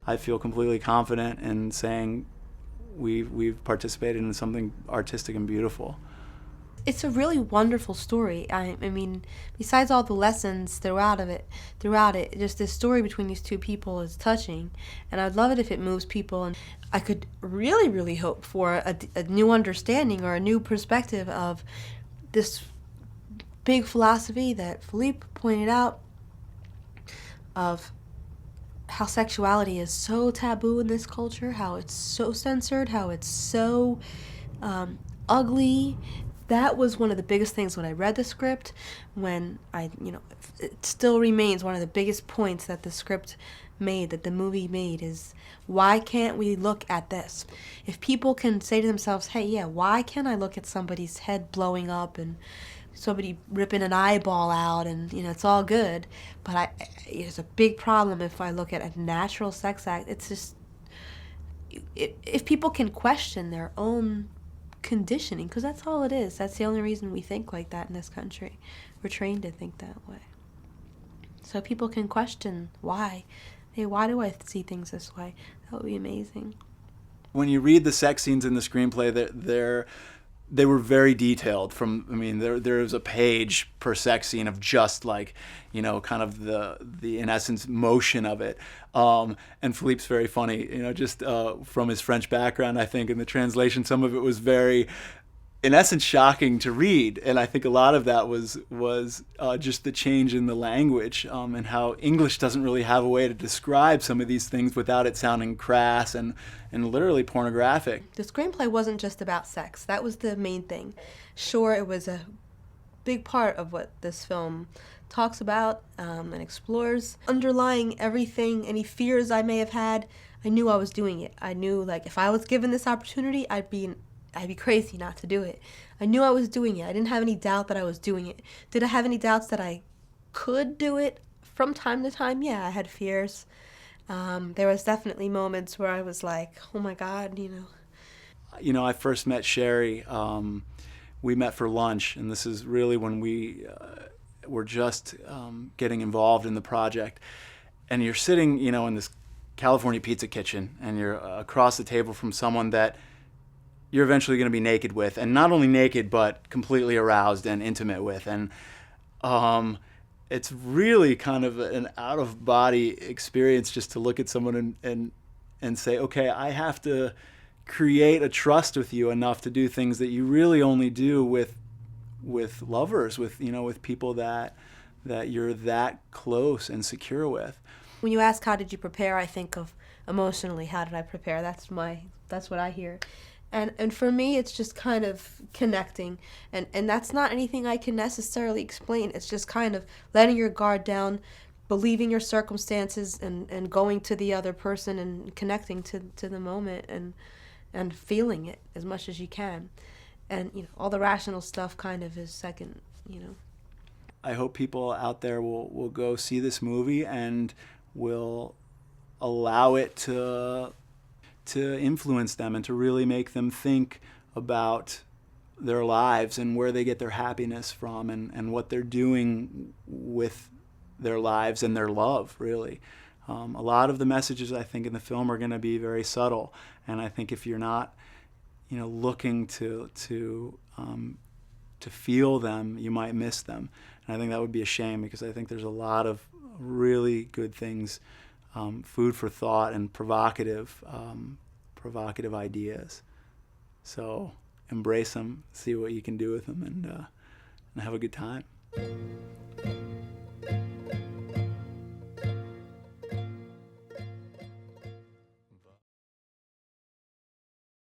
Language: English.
I feel completely confident in saying we've participated in something artistic and beautiful. It's a really wonderful story. I mean, besides all the lessons throughout it, just this story between these two people is touching, and I'd love it if it moves people. And I could really, really hope for a new understanding or a new perspective of this big philosophy that Philippe pointed out of how sexuality is so taboo in this culture, how it's so censored, how it's so ugly. That was one of the biggest things when I read the script. When it still remains one of the biggest points that the script made, that the movie made, is why can't we look at this? If people can say to themselves, hey, yeah, why can't I look at somebody's head blowing up and somebody ripping an eyeball out and it's all good, but it's a big problem if I look at a natural sex act. It's just, if people can question their own conditioning, because that's all it is. That's the only reason we think like that in this country. We're trained to think that way. So people can question why. Hey, why do I see things this way? That would be amazing. When you read the sex scenes in the screenplay, they were very detailed. There's a page per sex scene of just like, kind of the in essence motion of it. And Philippe's very funny, just from his French background, I think in the translation, some of it was very, in essence, shocking to read. And I think a lot of that was just the change in the language, and how English doesn't really have a way to describe some of these things without it sounding crass and literally pornographic. The screenplay wasn't just about sex. That was the main thing. Sure, it was a big part of what this film talks about and explores. Underlying everything, any fears I may have had, I knew I was doing it. I knew, like, if I was given this opportunity, I'd be crazy not to do it. I knew I was doing it. I didn't have any doubt that I was doing it. Did I have any doubts that I could do it from time to time? Yeah, I had fears. There was definitely moments where I was like, oh my God, I first met Sherry. We met for lunch, and this is really when we were just getting involved in the project. And you're sitting, in this California pizza kitchen, and you're across the table from someone that you're eventually going to be naked with, and not only naked, but completely aroused and intimate with. And it's really kind of an out-of-body experience just to look at someone and say, okay, I have to create a trust with you enough to do things that you really only do with lovers, with people that you're that close and secure with. When you ask how did you prepare, I think of emotionally, how did I prepare? That's what I hear. And for me, it's just kind of connecting. And that's not anything I can necessarily explain. It's just kind of letting your guard down, believing your circumstances, and going to the other person and connecting to the moment and feeling it as much as you can. And, all the rational stuff kind of is second. I hope people out there will go see this movie and will allow it to influence them and to really make them think about their lives and where they get their happiness from and what they're doing with their lives and their love, really. A lot of the messages, I think, in the film are going to be very subtle, and I think if you're not, looking to feel them, you might miss them. And I think that would be a shame, because I think there's a lot of really good things, food for thought and provocative ideas. So embrace them, see what you can do with them, and have a good time.